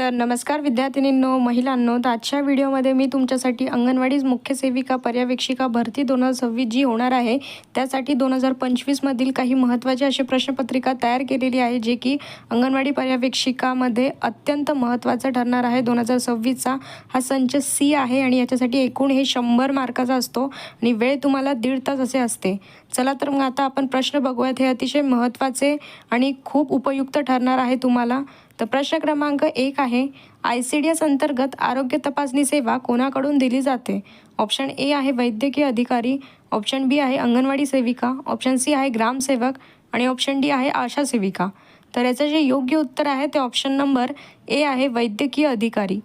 तर नमस्कार विद्यार्थिनींनो, महिलांनो. तर आजच्या व्हिडिओमध्ये मी तुमच्यासाठी अंगणवाडी मुख्य सेविका पर्यवेक्षिका भरती 2026 जी होणार आहे त्यासाठी 2025मधील काही महत्त्वाचे असे प्रश्नपत्रिका तयार केलेली आहे, जे की अंगणवाडी पर्यवेक्षिकामध्ये अत्यंत महत्त्वाचा ठरणार आहे. 2026चा हा संच सी आहे आणि याच्यासाठी एकूण हे 100 मार्काचा असतो आणि वेळ तुम्हाला 1.5 तास असे असते. चला तर मग आता आपण प्रश्न बघूयात. हे अतिशय महत्त्वाचे आणि खूप उपयुक्त ठरणार आहे तुम्हाला. तर प्रश्न क्रमांक 1 आहे, ICDS अंतर्गत आरोग्य तपासणी सेवा कोणाकडून दिली जाते? ऑप्शन ए आहे वैद्यकीय अधिकारी, ऑप्शन बी आहे अंगणवाडी सेविका, ऑप्शन सी आहे ग्रामसेवक आणि ऑप्शन डी आहे आशा सेविका. तर याचं जे योग्य उत्तर आहे ते ऑप्शन नंबर ए आहे वैद्यकीय अधिकारी.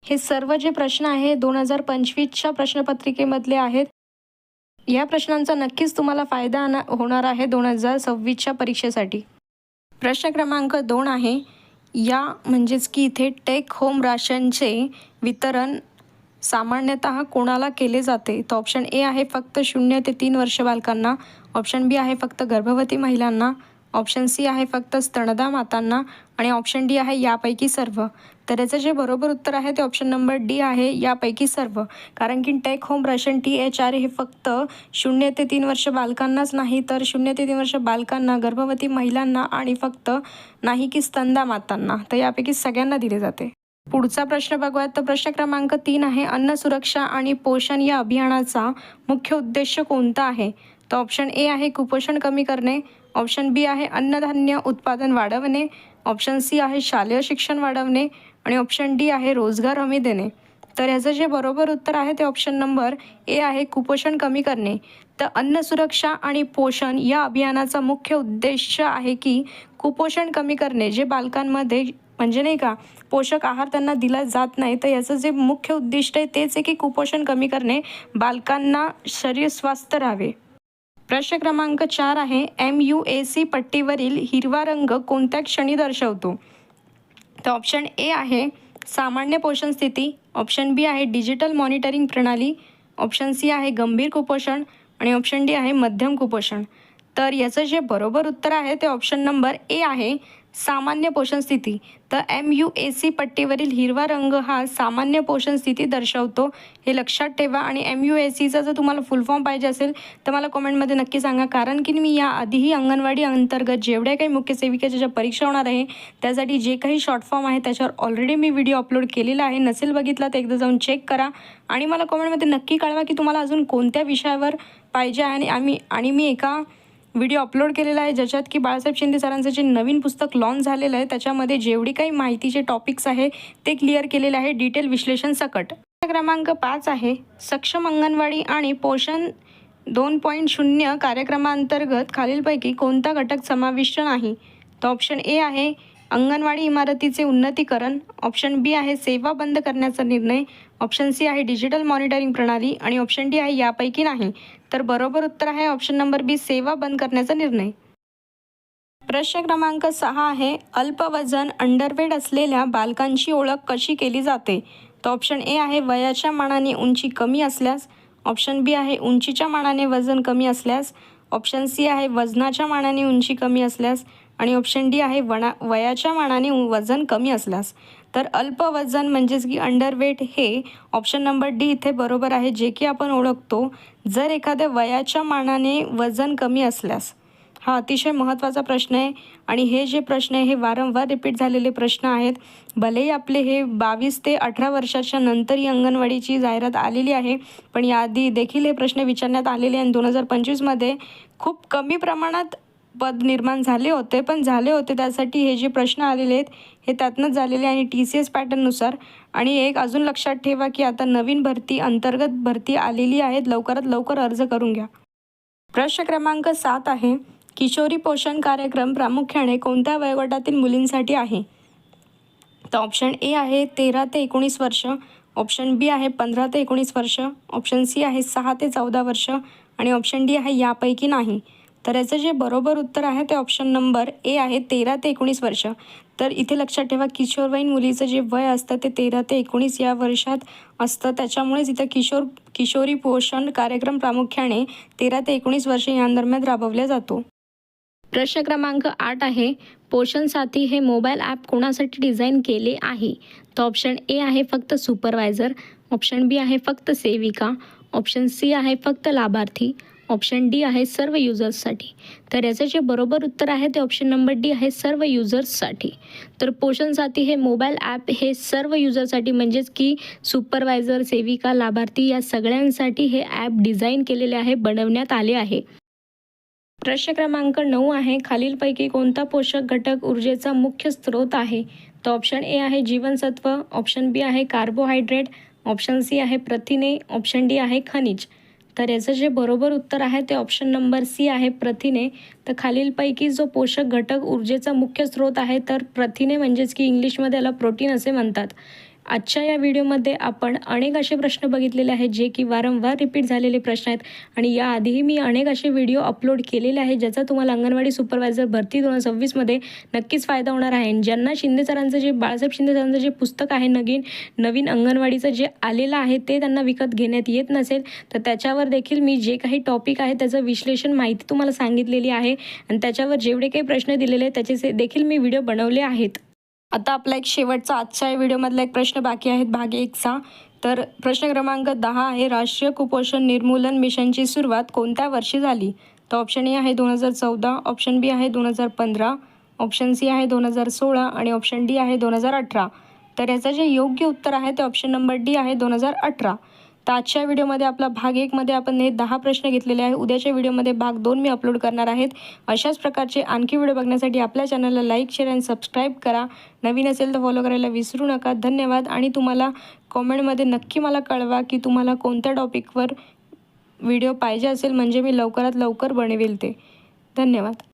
हे सर्व जे प्रश्न आहे 2025च्या प्रश्नपत्रिकेमधले आहेत. या प्रश्नांचा नक्कीच तुम्हाला फायदा होणार आहे 2026च्या परीक्षेसाठी. प्रश्न क्रमांक 2 आहे, या म्हणजेच की इथे टेक होम राशनचे वितरण सामान्यतः कोणाला केले जाते? तर ऑप्शन ए आहे फक्त 0 ते 3 वर्ष बालकांना, ऑप्शन बी आहे फक्त गर्भवती महिलांना, ऑप्शन सी आहे फक्त स्तनदा मातांना आणि ऑप्शन डी आहे यापैकी सर्व. तर याचं जे बरोबर उत्तर आहे ते ऑप्शन नंबर डी आहे यापैकी सर्व. कारण की टेक होम राशन THR हे फक्त 0 ते 3 वर्ष बालकांनाच नाही, तर 0 ते 3 वर्ष बालकांना, गर्भवती महिलांना आणि फक्त नाही की स्तनदा मातांना, तर यापैकी सगळ्यांना दिले जाते. पुढचा प्रश्न बघूयात. तर प्रश्न क्रमांक 3 आहे, अन्न सुरक्षा आणि पोषण या अभियानाचा मुख्य उद्देश कोणता आहे? तर ऑप्शन ए आहे कुपोषण कमी करणे, ऑप्शन बी आहे अन्नधान्य उत्पादन वाढवणे, ऑप्शन सी आहे शालेय शिक्षण वाढवणे आणि ऑप्शन डी आहे रोजगार हमी देणे. तर ह्याचं जे बरोबर उत्तर आहे ते ऑप्शन नंबर ए आहे कुपोषण कमी करणे. तर अन्न सुरक्षा आणि पोषण या अभियानाचा मुख्य उद्देश आहे की कुपोषण कमी करणे. जे बालकांमध्ये म्हणजे नाही का पोषक आहार त्यांना दिला जात नाही, तर याचं जे मुख्य उद्दिष्ट आहे तेच आहे की कुपोषण कमी करणे, बालकांना शरीर स्वस्थ राहावे. प्रश्न क्रमांक 4 आहे, MUAC पट्टीवरील हिरवा रंग कोणत्या क्षणी दर्शवतो? तर ऑप्शन ए आहे सामान्य पोषण स्थिती, ऑप्शन बी आहे डिजिटल मॉनिटरिंग प्रणाली, ऑप्शन सी आहे गंभीर कुपोषण आणि ऑप्शन डी आहे मध्यम कुपोषण. तर याचं जे बरोबर उत्तर आहे ते ऑप्शन नंबर ए आहे सामान्य पोषण स्थिती. तर MUAC पट्टीवरील हिरवा रंग हा सामान्य पोषण स्थिती दर्शवतो, हे लक्षात ठेवा. आणि MUACचा जर तुम्हाला फुल फॉर्म पाहिजे असेल तर मला कमेंटमध्ये नक्की सांगा, कारण की मी याआधीही अंगणवाडी अंतर्गत जेवढ्या काही मुख्य सेविकेच्या ज्या परीक्षा होणार आहे त्यासाठी जे काही शॉर्ट फॉर्म आहे त्याच्यावर ऑलरेडी मी व्हिडिओ अपलोड केलेला आहे. नसेल बघितला तर एकदा जाऊन चेक करा आणि मला कमेंटमध्ये नक्की कळवा की तुम्हाला अजून कोणत्या विषयावर पाहिजे आहे. आणि मी एका व्हिडिओ अपलोड केलेला आहे ज्याच्यात की बाळासाहेब शिंदे सरांचं जे नवीन पुस्तक लॉन्च झालेलं आहे त्याच्यामध्ये जेवढी काही माहितीचे टॉपिक्स आहे ते क्लिअर केलेले आहे डिटेल विश्लेषण सकट. क्रमांक 5 आहे, सक्षम अंगणवाडी आणि पोषण 2.0 कार्यक्रमांतर्गत खालीलपैकी कोणता घटक समाविष्ट नाही? तर ऑप्शन ए आहे अंगणवाडी इमारतीचे उन्नतीकरण, ऑप्शन बी आहे सेवा बंद करण्याचा निर्णय, ऑप्शन सी आहे डिजिटल मॉनिटरिंग प्रणाली आणि ऑप्शन डी आहे यापैकी नाही. तर बरोबर उत्तर आहे ऑप्शन नंबर बी सेवा बंद करण्याचा निर्णय. प्रश्न क्रमांक 6 आहे, अल्पवजन अंडरवेट असलेल्या बालकांची ओळख कशी केली जाते? तर ऑप्शन ए आहे वयाच्या मानाने उंची कमी असल्यास, ऑप्शन बी आहे उंचीच्या मानाने वजन कमी असल्यास, ऑप्शन सी आहे वजनाच्या मानाने उंची कमी असल्यास आणि ऑप्शन डी आहे वयाच्या मानाने वजन कमी असल्यास. तर अल्पवजन म्हणजेच की अंडरवेट हे ऑप्शन नंबर डी इथे बरोबर आहे, जे की आपण ओळखतो जर एखाद्या वयाच्या मानाने वजन कमी असल्यास. हा अतिशय महत्त्वाचा प्रश्न आहे आणि हे जे प्रश्न आहे हे वारंवार रिपीट झालेले प्रश्न आहेत. भलेही आपले हे 22 ते 18 वर्षाच्या नंतर ही अंगणवाडीची जाहिरात आलेली आहे, पण याआधी देखील हे प्रश्न विचारण्यात आलेले आणि 2025मध्ये खूप कमी प्रमाणात पद निर्माण झाले होते, पण झाले होते त्यासाठी हे जे प्रश्न आलेले आहेत हे त्यातनंच झालेले आणि TCS पॅटर्ननुसार. आणि एक अजून लक्षात ठेवा की आता नवीन अंतर्गत भरती आलेली आहेत, लवकरात लवकर अर्ज करून घ्या. प्रश्न क्रमांक 7 आहे, किशोरी पोषण कार्यक्रम प्रामुख्याने कोणत्या वयोगटातील मुलींसाठी आहे? तर ऑप्शन ए आहे 13 ते 19 वर्ष, ऑप्शन बी आहे 15 ते 19 वर्ष, ऑप्शन सी आहे 6 ते 14 वर्ष आणि ऑप्शन डी आहे यापैकी नाही. तर याचं जे बरोबर उत्तर आहे ते ऑप्शन नंबर ए आहे 13 ते 19 वर्ष. तर इथे लक्षात ठेवा किशोरवयीन मुलीचं जे वय असतं ते 13 ते 19 या वर्षात असतं, त्याच्यामुळेच इथं किशोरी पोषण कार्यक्रम प्रामुख्याने 13 ते 19 वर्ष या दरम्यान राबवला जातो. प्रश्न क्रमांक 8 आहे, पोषण साथी हे मोबाईल ॲप कोणासाठी डिझाईन केले आहे? तर ऑप्शन ए आहे फक्त सुपरवायझर, ऑप्शन बी आहे फक्त सेविका, ऑप्शन सी आहे फक्त लाभार्थी, ऑप्शन डी आहे सर्व युजर्ससाठी. तर याचं जे बरोबर उत्तर आहे ते ऑप्शन नंबर डी आहे, सर्व युजर्ससाठी. तर पोषण साथी हे मोबाईल ॲप हे सर्व युजर्ससाठी म्हणजेच की सुपरवायझर, सेविका, लाभार्थी या सगळ्यांसाठी हे ॲप डिझाईन केलेले आहे, बनवण्यात आले आहे. प्रश्न क्रमांक 9 आहे, खालीलपैकी कोणता पोषक घटक ऊर्जेचा मुख्य स्रोत आहे? तर ऑप्शन ए आहे जीवनसत्व, ऑप्शन बी आहे कार्बोहायड्रेट, ऑप्शन सी आहे प्रथिने, ऑप्शन डी आहे खनिज. तर याचं जे बरोबर उत्तर आहे ते ऑप्शन नंबर सी आहे, प्रथिने. तर खालीलपैकी जो पोषक घटक ऊर्जेचा मुख्य स्रोत आहे तर प्रथिने म्हणजेच की इंग्लिशमध्ये याला प्रोटीन असे म्हणतात. आजच्या या व्हिडिओमध्ये आपण अनेक असे प्रश्न बघितलेले आहेत जे की वारंवार रिपीट झालेले प्रश्न आहेत आणि याआधीही मी अनेक असे व्हिडिओ अपलोड केलेले आहेत ज्याचा तुम्हाला अंगणवाडी सुपरवायझर भरती 2026मध्ये नक्कीच फायदा होणार आहे. ज्यांना शिंदे सरांचं जे बाळासाहेब शिंदे सरांचं जे पुस्तक आहे नवीन अंगणवाडीचं जे आलेलं आहे ते त्यांना विकत घेण्यात येत नसेल तर त्याच्यावर देखील मी जे काही टॉपिक आहे त्याचं विश्लेषण माहिती तुम्हाला सांगितलेली आहे आणि त्याच्यावर जेवढे काही प्रश्न दिलेले आहेत त्याचे देखील मी व्हिडिओ बनवले आहेत. आता आपला एक शेवटचा आजच्या व्हिडिओमधला एक प्रश्न बाकी आहेत भाग 1चा. तर प्रश्न क्रमांक 10 आहे, राष्ट्रीय कुपोषण निर्मूलन मिशनची सुरुवात कोणत्या वर्षी झाली? तर ऑप्शन ए आहे 2014, ऑप्शन बी आहे 2015, ऑप्शन सी आहे 2016 आणि ऑप्शन डी आहे 2018. तर याचं जे योग्य उत्तर आहे ते ऑप्शन नंबर डी आहे 2018. तर आजच्या व्हिडिओमध्ये आपला भाग 1मध्ये आपण हे 10 प्रश्न घेतलेले आहे. उद्याच्या व्हिडिओमध्ये भाग 2 मी अपलोड करणार आहेत. अशाच प्रकारचे आणखी व्हिडिओ बघण्यासाठी आपल्या चॅनलला लाईक, शेअर आणि सबस्क्राईब करा. नवीन असेल तर फॉलो करायला विसरू नका. धन्यवाद. आणि तुम्हाला कॉमेंटमध्ये नक्की मला कळवा की तुम्हाला कोणत्या टॉपिकवर व्हिडिओ पाहिजे असेल म्हणजे मी लवकरात लवकर बनवेल ते. धन्यवाद.